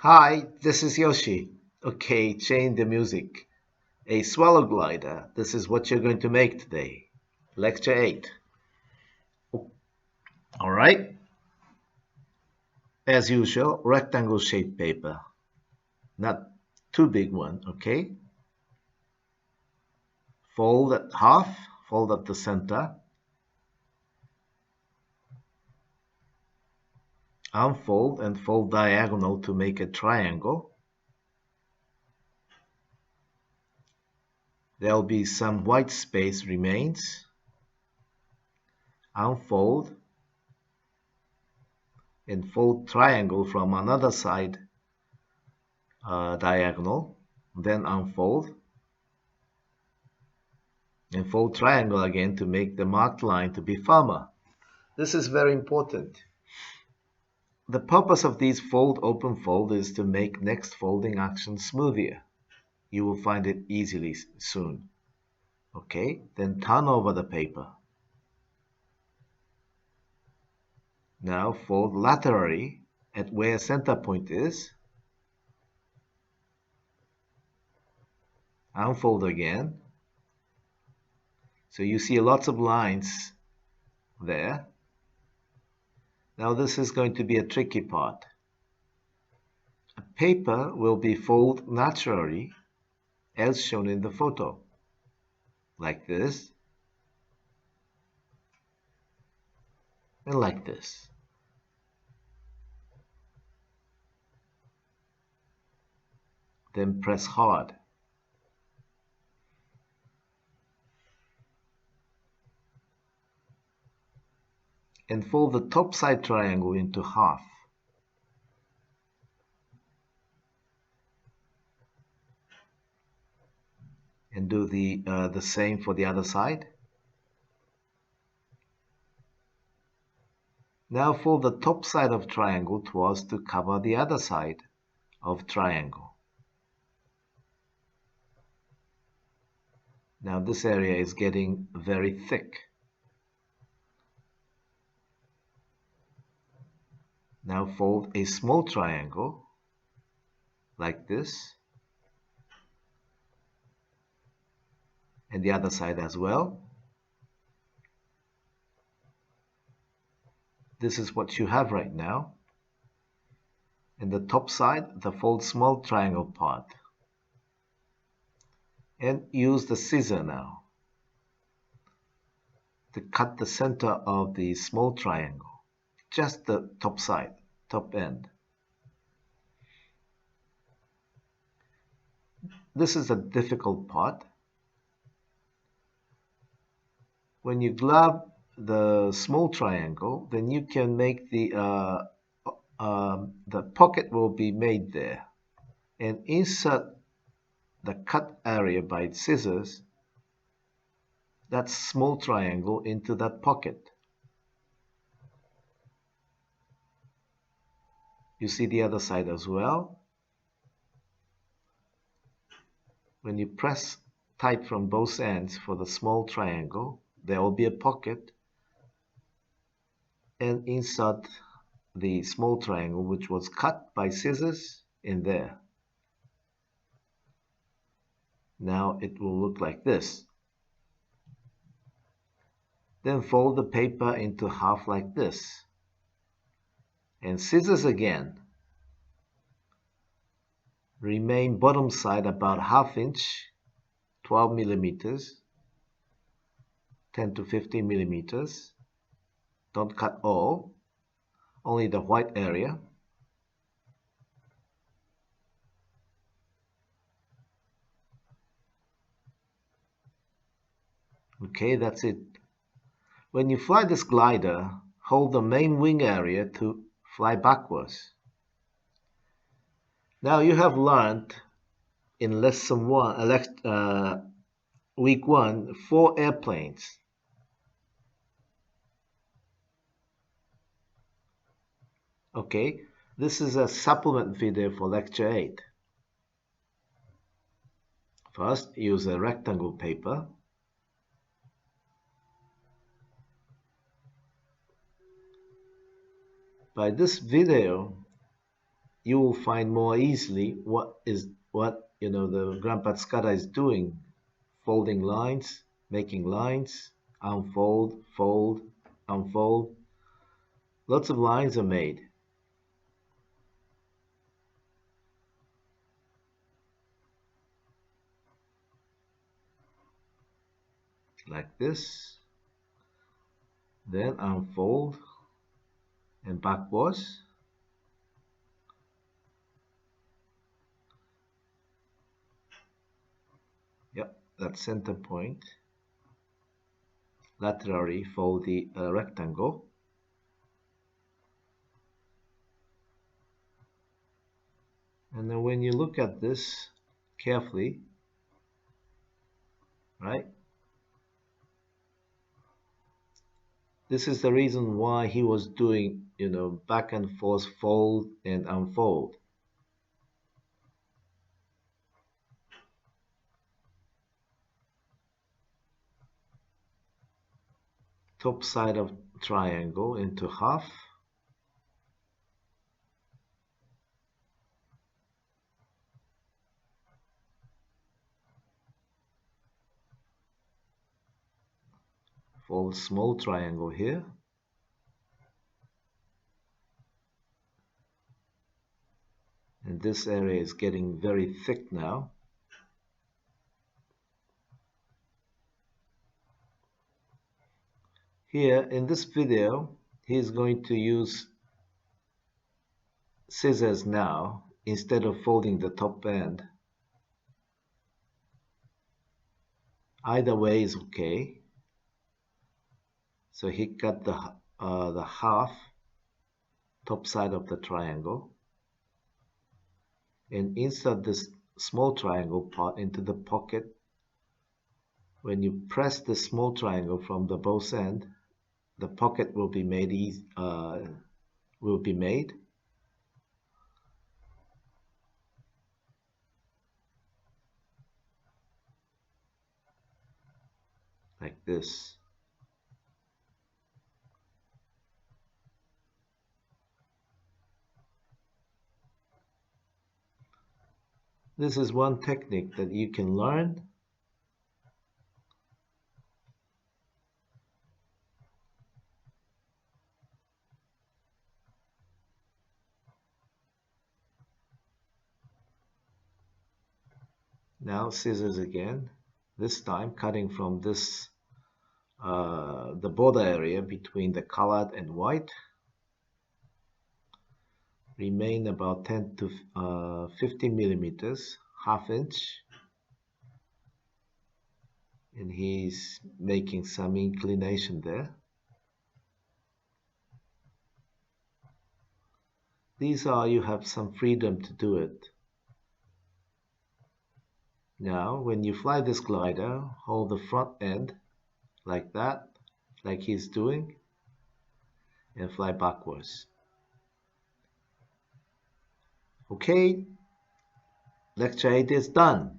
Hi, this is Yoshi. Okay, change the music. A swallow glider. This is what you're going to make today. Lecture 8. All right. As usual, rectangle shaped paper. Not too big one, okay? Fold at half, fold at the center. Unfold and fold diagonal to make a triangle. There'll be some white space remains. Unfold and fold triangle from another side diagonal. Then unfold and fold triangle again to make the marked line to be firmer. This is very important. The purpose of these fold open fold is to make next folding action smoother. You will find it easily soon. Okay, then turn over the paper. Now fold laterally at where center point is. Unfold again. So you see lots of lines there. Now this is going to be a tricky part. A paper will be folded naturally as shown in the photo, like this and like this. Then press hard. And fold the top side triangle into half. And do the same for the other side. Now fold the top side of triangle towards to cover the other side of triangle. Now this area is getting very thick. Now fold a small triangle like this, and the other side as well. This is what you have right now. And the top side, the fold small triangle part. And use the scissor now to cut the center of the small triangle. Just the top side, top end. This is a difficult part. When you grab the small triangle, then you can make the pocket will be made there, and insert the cut area by scissors, that small triangle into that pocket. You see the other side as well. When you press tight from both ends for the small triangle, there will be a pocket, and insert the small triangle which was cut by scissors in there. Now it will look like this. Then fold the paper into half like this. And scissors again. Remain bottom side about ½ inch, 12 millimeters, 10 to 15 millimeters. Don't cut all, only the white area. Okay, that's it. When you fly this glider, hold the main wing area to fly backwards. Now you have learned in lesson 1, week 1, 4 airplanes. Okay, this is a supplement video for lecture 8. First, use a rectangle paper. By this video, you will find more easily what the Grandpa Scudder is doing, folding lines, making lines, unfold, fold, unfold. Lots of lines are made. Like this, then unfold and backwards. Yep, that center point. Laterally fold the rectangle. And then when you look at this carefully, right? This is the reason why he was doing, back and forth, fold and unfold. Top side of triangle into half. Fold small triangle here. And this area is getting very thick now. Here in this video, he's going to use scissors now instead of folding the top end. Either way is okay. So he cut the half top side of the triangle and insert this small triangle part into the pocket. When you press the small triangle from the both end, the pocket will be made like this. This is one technique that you can learn. Now scissors again, this time cutting from this the border area between the colored and white. Remain about 10 to 15 millimeters, half inch. And he's making some inclination there. You have some freedom to do it. Now, when you fly this glider, hold the front end like that, like he's doing, and fly backwards. Okay, lecture 8 is done.